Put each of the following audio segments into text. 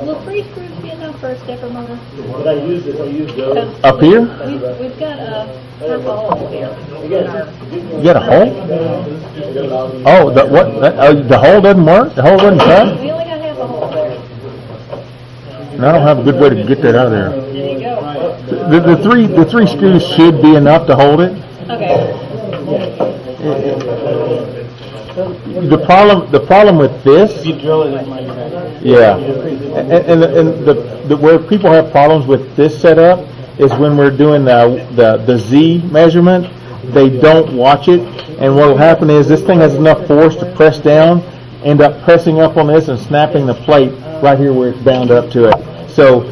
Will 3 screws be enough for a stepper motor? They use those. Up here? We've got a half a hole here. You got a hole? Oh, the hole doesn't work? The hole doesn't cut? We only got half a hole there. And I don't have a good way to get that out of there. There you go. The three screws should be enough to hold it. Okay. The problem with this, If you drill it, it might be better. yeah, and the where people have problems with this setup is when we're doing the Z measurement, they don't watch it, and what will happen is this thing has enough force to press down, end up pressing up on this and snapping the plate right here where it's bound up to it. So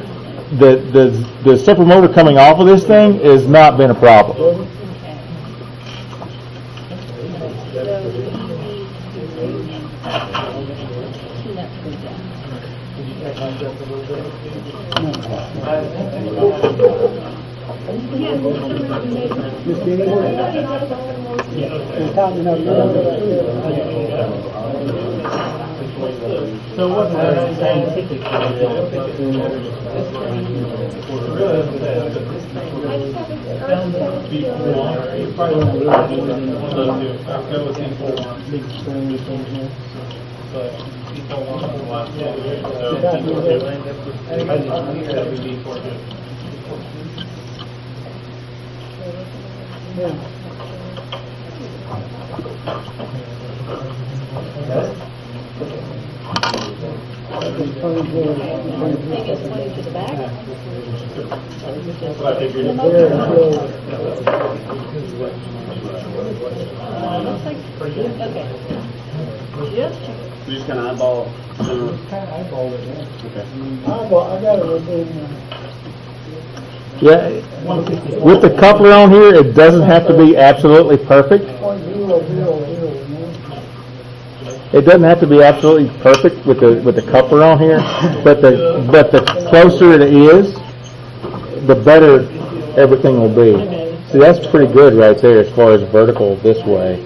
the stepper motor coming off of this thing has not been a problem. So what's the scientific Maybe it's pointing to the back. Looks like, okay. Just check. You just kind of eyeball. Eyeball it, yeah. Okay. I got it within, Yeah, with the coupler on here, it doesn't have to be absolutely perfect. .000, It doesn't have to be absolutely perfect with the coupler on here, but the closer it is, the better everything will be. See, that's pretty good right there as far as vertical this way.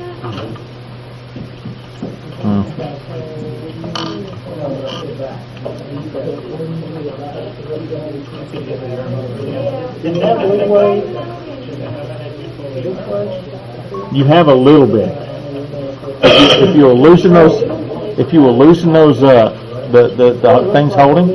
You have a little bit. If you will loosen those, the things holding.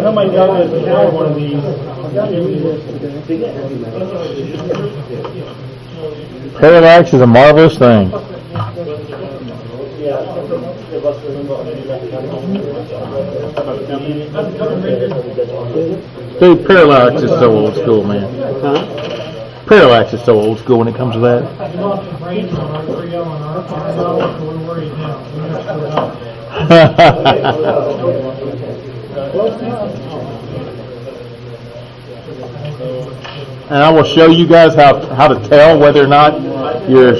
Somebody got us to carry one of these. Parallax is a marvelous thing. Dude, Parallax is so old school, man. Parallax is so old school when it comes to that. And I will show you guys how to tell whether or not your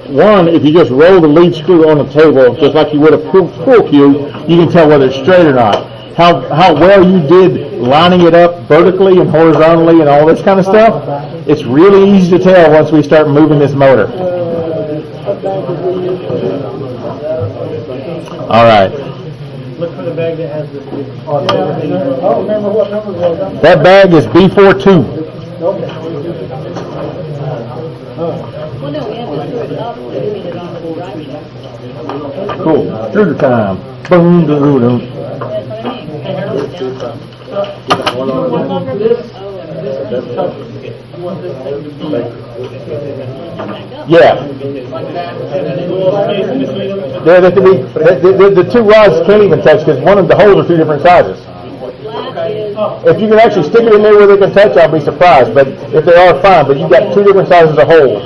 one, if you just roll the lead screw on the table just like you would a pool cue, you can tell whether it's straight or not. How well you did lining it up vertically and horizontally and all this kind of stuff, it's really easy to tell once we start moving this motor. All right. Look for the bag that has the. Oh, remember what number it was? That bag is B42. Well, no, we have to screw it up to get it on the drive shaft. Cool. Through the time. Boom, boom, boom. That's what I mean. Yeah. They can be, the two rods can't even touch because one of the holes are two different sizes. If you can actually stick it in there where they can touch, I'll be surprised. But if they are, fine. But you've got two different sizes of holes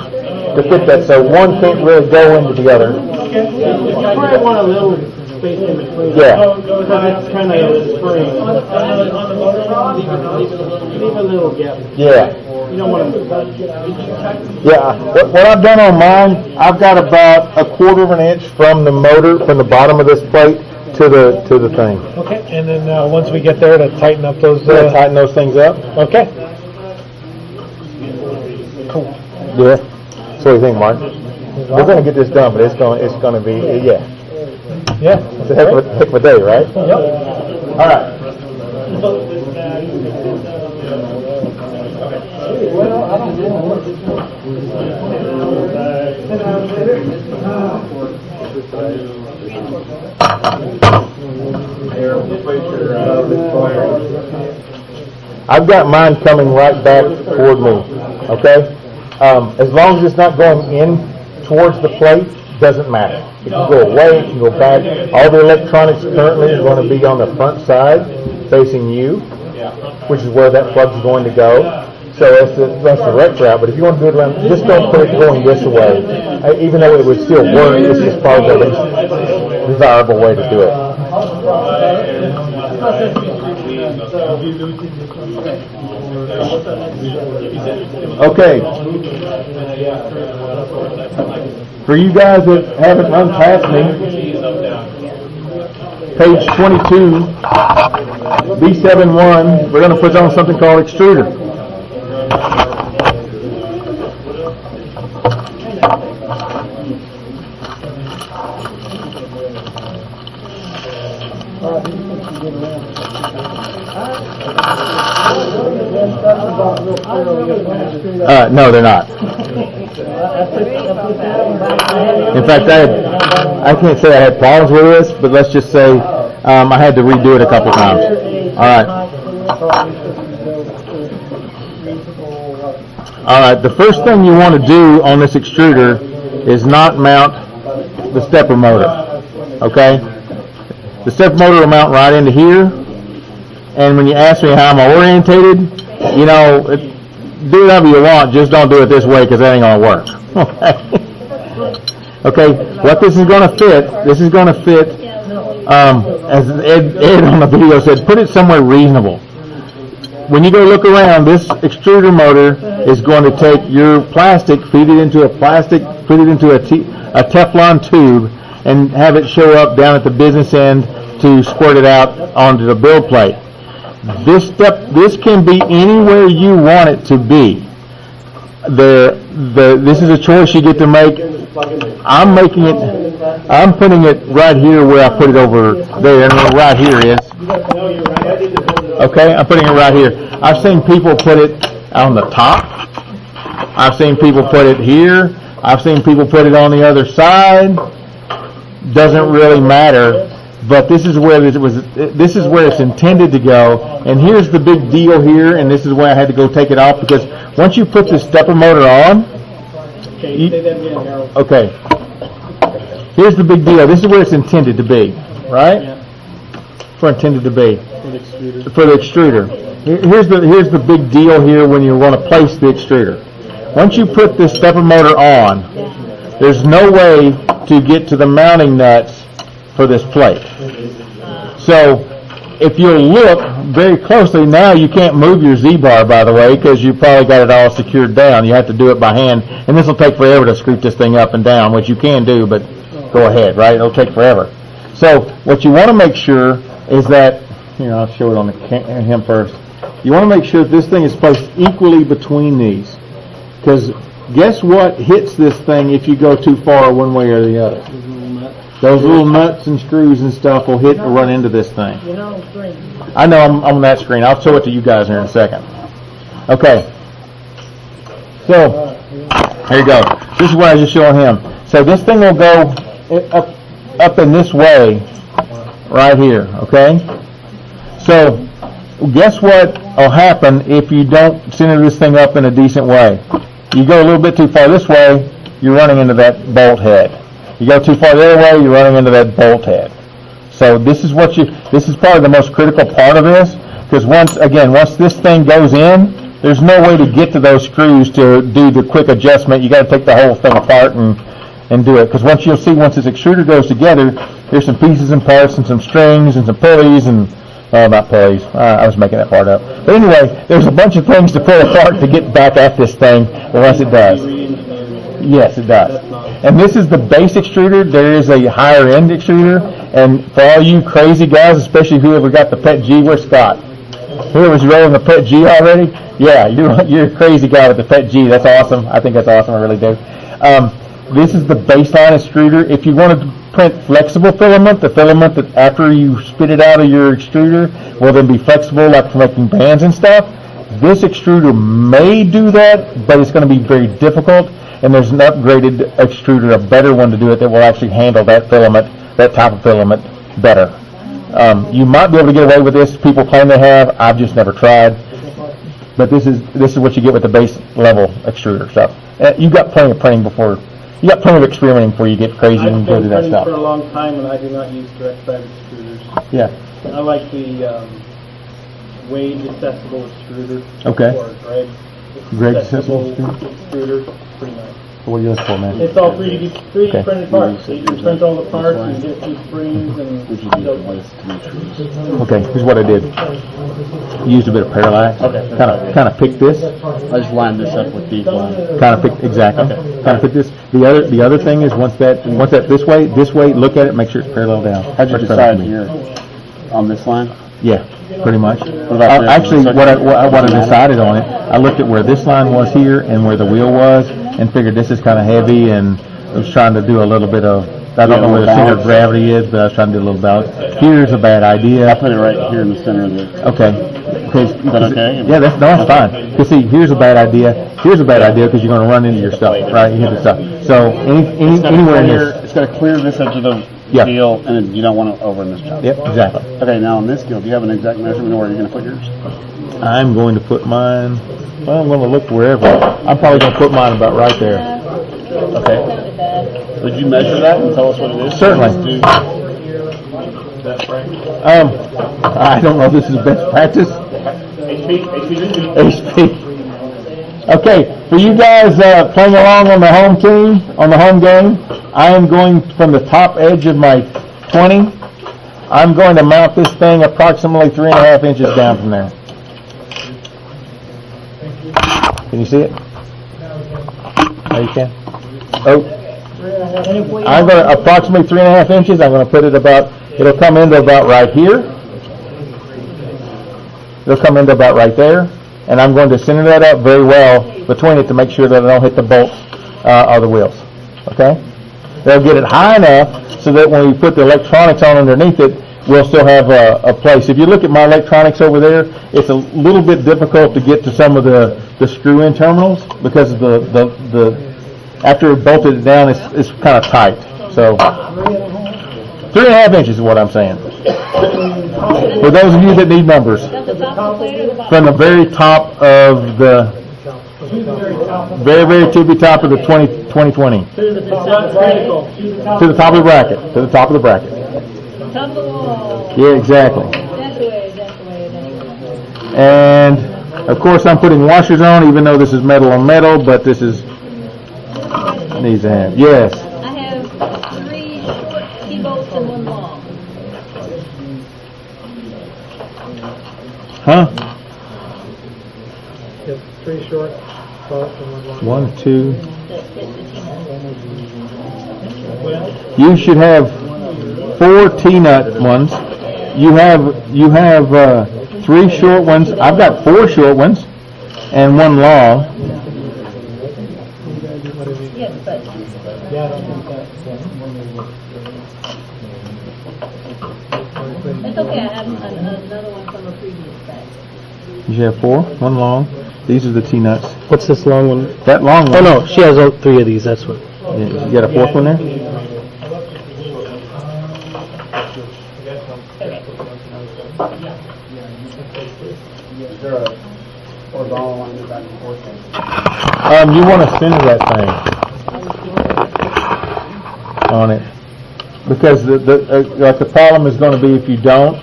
to fit that, so one can't really go into the other. You probably want a little space in between. Yeah. Because it's kind of a spring. Leave a little gap. Yeah. You don't want to. Yeah. What I've done on mine, I've got about 1/4 of an inch from the motor, from the bottom of this plate to the thing. Okay, and then once we get there, to tighten up those. Tighten those things up. Okay. Cool. Yeah. So what do you think, Mark? We're gonna get this done, but it's gonna be, yeah. Yeah. It's a heck of a day, right? Yep. All right. Well, I don't know. I've got mine coming right back toward me, okay? As long as it's not going in towards the plate, doesn't matter. It can go away, it can go back. All the electronics currently are going to be on the front side, facing you, which is where that plug's going to go. So that's the right route, but if you want to do it around, just don't put it going this way. Even though it would still work, it's just probably the least desirable way to do it. Okay. For you guys that haven't run past me, page 22, B71, we're going to put on something called extruder. No, they're not. In fact, I can't say I had problems with this, but let's just say I had to redo it a couple times. All right, the first thing you want to do on this extruder is not mount the stepper motor, okay? The stepper motor will mount right into here, and when you ask me how I'm orientated, you know, do whatever you want, just don't do it this way because that ain't going to work. Okay, what this is going to fit, as Ed on the video said, put it somewhere reasonable. When you go look around, this extruder motor is going to take your plastic, feed it into a Teflon tube, and have it show up down at the business end to squirt it out onto the build plate. This can be anywhere you want it to be. This is a choice you get to make. I'm putting it right here where I put it over there, and right here is. Okay, I'm putting it right here. I've seen people put it on the top. I've seen people put it here. I've seen people put it on the other side. Doesn't really matter. But this is where it's intended to go. And here's the big deal here, and this is why I had to go take it off, because once you put this stepper motor on, okay, here's the big deal. This is where it's intended to be, right? For intended to be. For the extruder. Here's the big deal here when you want to place the extruder. Once you put this stepper motor on, there's no way to get to the mounting nuts for this plate. So if you'll look very closely, now you can't move your Z-bar, by the way, because you probably got it all secured down. You have to do it by hand, and this will take forever to scoop this thing up and down, which you can do, but go ahead, right? It'll take forever. So what you want to make sure is that, here, I'll show it on him first. You want to make sure that this thing is placed equally between these, because guess what hits this thing if you go too far one way or the other? Those little nuts and screws and stuff will hit or run into this thing. I know I'm on that screen. I'll show it to you guys here in a second. Okay. So, here you go. This is what I was just showing him. So this thing will go up in this way right here, okay? So, guess what will happen if you don't center this thing up in a decent way? You go a little bit too far this way, you're running into that bolt head. You go too far the other way, you're running into that bolt head. So this is probably the most critical part of this, because once this thing goes in, there's no way to get to those screws to do the quick adjustment. You got to take the whole thing apart and do it. Because once this extruder goes together, there's some pieces and parts and some strings and some pulleys and, not pulleys, I was making that part up. But anyway, there's a bunch of things to pull apart to get back at this thing once it does. Yes, it does. And this is the base extruder. There is a higher end extruder. And for all you crazy guys, especially whoever got the PET G, where's Scott? Whoever's rolling the PET G already, Yeah, you're a crazy guy with the pet G. That's awesome. I think that's awesome. I really do. This is the baseline extruder. If you wanted to print flexible filament, the filament that after you spit it out of your extruder will then be flexible, like for making bands and stuff. This extruder may do that, but it's going to be very difficult. And there's an upgraded extruder, a better one to do it that will actually handle that filament, that type of filament, better. You might be able to get away with this. People claim they have. I've just never tried. But this is what you get with the base level extruder stuff. You got plenty of printing before. You got plenty of experimenting before you get crazy and go do that I've been stuff. for a long time, and I do not use direct fab extruders. Yeah. I like the Wade accessible extruder. Okay. Or Greg accessible extruder. Pretty nice. What are you looking for, man? It's all 3D Okay. printed parts. So you can print all the parts and get these springs and Okay, here's what I did. Used a bit of parallax. Okay. Kind of picked this. I just lined this up with these lines. Kind of picked exactly. Kind of picked this. The other thing is once that this way, look at it, make sure it's parallel down. How'd you Much better decide for me. here on this line? Yeah, pretty much. about this? Actually, what I decided on it, I looked at where this line was here and where the wheel was, and figured this is kind of heavy, and I was trying to do a little bit of, I don't know where the center of gravity is, but I was trying to do a little balance. Here's a bad idea. I put it right here in the center of the. Okay. Is that okay? Yeah, that's fine. Because see, here's a bad idea. Here's a bad idea because you're going to run into your stuff, right? You hit the stuff. So anywhere in here. It's got to clear this edge of the Yeah. deal, and then you don't want to over in this job. Yep, exactly. Okay, now on this deal, do you have an exact measurement of where you're going to put yours? I'm going to put mine. Well, I'm going to look wherever. I'm probably going to put mine about right there. Okay. Sounded bad. Would you measure that and tell us what it is? Certainly. I don't know if this is best practice. HP. Okay, for you guys playing along on the home team, on the home game, I am going from the top edge of my 20. I'm going to mount this thing approximately 3.5 inches down from there. Can you see it? Oh, you can? Oh. I'm going to approximately 3.5 inches. I'm going to put it about, it'll come into about right here. It'll come into about right there. And I'm going to center that up very well between it to make sure that I don't hit the bolts or the wheels. Okay? They'll get it high enough so that when we put the electronics on underneath it, we'll still have a place. If you look at my electronics over there, it's a little bit difficult to get to some of the screw-in terminals because of the after it bolted it down, it's kind of tight. So 3.5 inches is what I'm saying. For those of you that need numbers, That's the top of the plate or the bottom? from the very top of the very tippy top of the 2020 To the top critical. to the top of the bracket, to the top of the bracket. Top of the wall. Yeah, exactly. That's the way. And of course, I'm putting washers on, even though this is metal on metal, but this is needs to have. Yes. I have 3 short T-bolts and 1 long. Huh? 3 short bolts and 1 long. 1, 2. That fit the T-nut. You should have 4 T-nut ones. You have 3 short ones. I've got 4 short ones and 1 long. Yes, but it's okay. I have another one from a previous batch. You should have 4, 1 long. These are the T-nuts. What's this long one? That long one. Oh no, she has 3 of these, that's what. Yeah, you got a 4th one there? Is there a horizontal line back and forth? You want to center that thing on it, because the problem is going to be if you don't,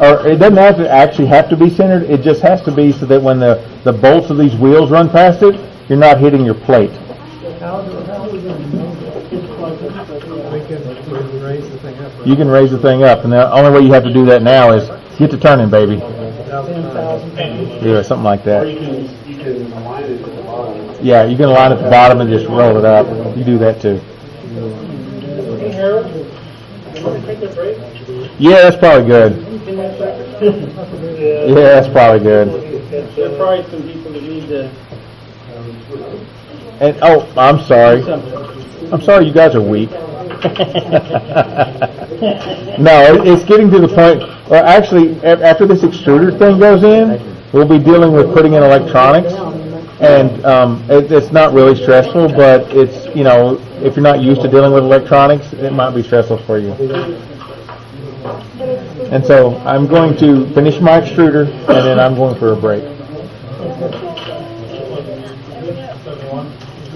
or it doesn't actually have to be centered. It just has to be so that when the bolts of these wheels run past it, you're not hitting your plate. You can raise the thing up, and the only way you have to do that now is get to turning, baby. Yeah, something like that. Yeah, you can align at the bottom and just roll it up. You do that too. Yeah, that's probably good. Yeah, that's probably good. There are probably some people that need to And, oh, I'm sorry. do something. I'm sorry you guys are weak. No, it's getting to the point, well, actually, after this extruder thing goes in, we'll be dealing with putting in electronics. And it's not really stressful, but it's, you know, if you're not used to dealing with electronics, it might be stressful for you. And so I'm going to finish my extruder, and then I'm going for a break.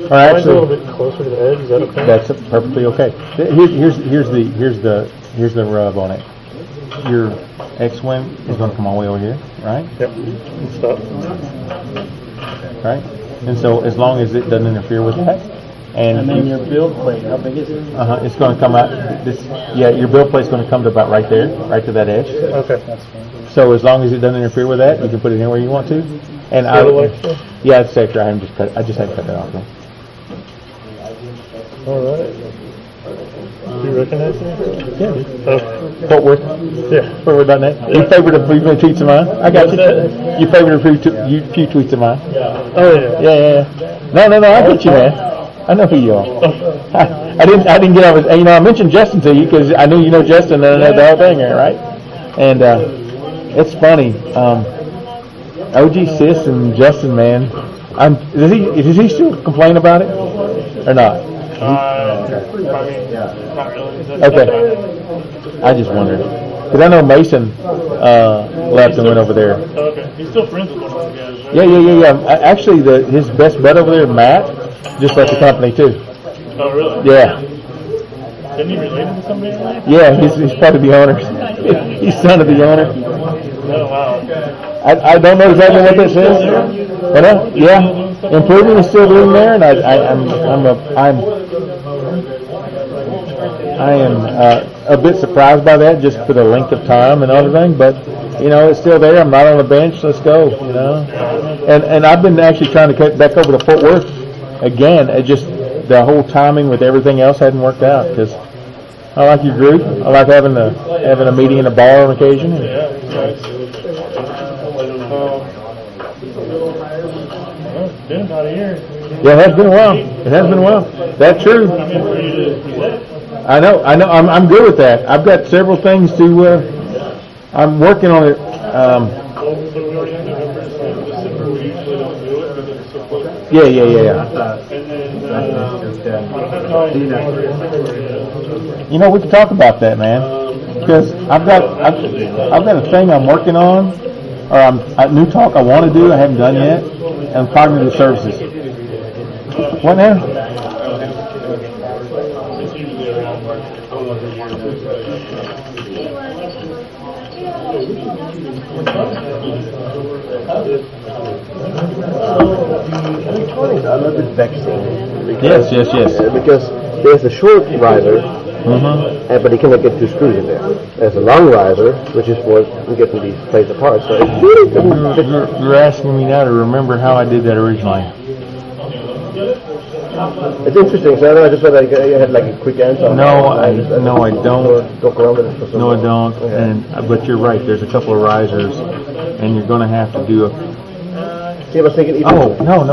Or Mine's a actually, little bit closer to the edge, is that okay? that's perfectly okay. Here's the rub on it. Your X-wing is going to come all the way over here, right? Yep. Stop. Right. And so as long as it doesn't interfere with that, And then your build plate, how big is it? it's going to come out. Your build plate's going to come to about right there, right to that edge. Okay. So as long as it doesn't interfere with that, you can put it anywhere you want to. And yeah, it's safer. I just had to cut that off. Though. All right. Do you recognize me? Yeah. Oh. Fort Worth. Yeah. Fort Worth.net. You favored a few tweets of mine. I got you. You favored a few tweets of mine. Oh, yeah. Yeah. No. I get you, man. I know who you are. I didn't get off. You know, I mentioned Justin to you because I knew you know Justin and I know the whole thing here, right? And it's funny. OG Sis and Justin, man. Does he still complain about it or not? Not really. Okay. I just wondered because I know Mason left and went over there. Okay. He's still friends with one of those guys, right? Yeah. Actually, his best bud over there, Matt, just left the company too. Oh, really? Yeah. Isn't he related to somebody? Yeah, he's part of the owners. He's son of the owner. Oh, wow. I don't know exactly what that says. But yeah, improvement is still doing there, and I am a bit surprised by that, just for the length of time and everything. But you know, it's still there. I'm not on the bench. Let's go. You know, and I've been actually trying to cut back over to Fort Worth again. It just the whole timing with everything else hadn't worked out because I like your group. I like having a meeting in a bar on occasion. It's been about a year. Yeah, it has been a while. It has been a while. That's true. I know. I'm good with that. I've got several things to. I'm working on it. Yeah. You know, we can talk about that, man. Because I've got a thing I'm working on, or a new talk I want to do. I haven't done yet. And cognitive services. What now? Electronics are a little bit vexing. Yes. Because there's a short riser, but you cannot get two screws in there. There's a long riser, which is what we get these plates apart. So it really doesn't fit. You're asking me now to remember how I did that originally. It's interesting. So I just thought I had like a quick answer. On No, that. I don't. Talk around with it for some No, I more. don't. Okay. But you're right. There's a couple of risers, and you're going to have to do a. See, I was thinking even. Oh no!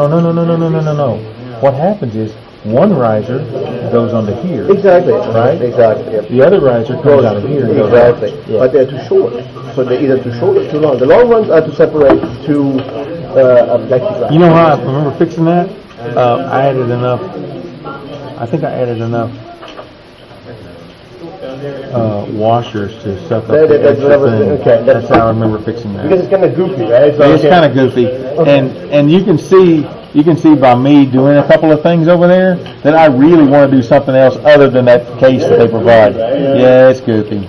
What happens is one riser goes onto here. Exactly. Right? Exactly. Yep. The other riser comes out of here. And goes out. Exactly. Yeah. But they're too short. So they're either too short or too long. The long ones are to separate to a plexiglass. You know how I remember fixing that? I added enough. I think I added enough washers to suck up the That's extra what I was thing. thinking. Okay, That's how I remember fixing that. Because it's kind of goofy, right? So It's kind of goofy, and you can see by me doing a couple of things over there that I really want to do something else other than that case that they provide. Yeah, it's goofy.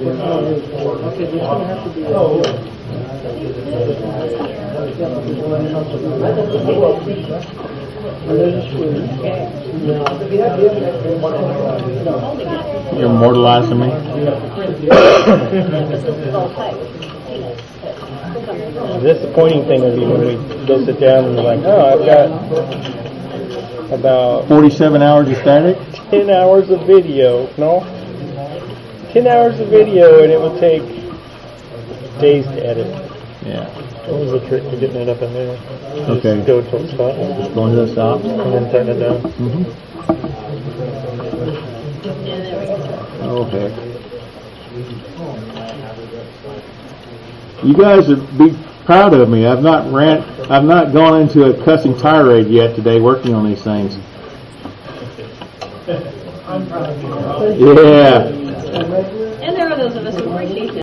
You're immortalizing me. The disappointing thing would be when we go sit down and we're like, oh, I've got about 47 hours of static? 10 hours of video. No? 10 hours of video, and it would take days to edit. Yeah. What was the trick to getting it up in there? Okay. Just go until it stops, Just going to the stops. and then turn it down. Okay. You guys would be proud of me. I've not gone into a cussing tirade yet today working on these things. Yeah. And there are those of us who appreciate it.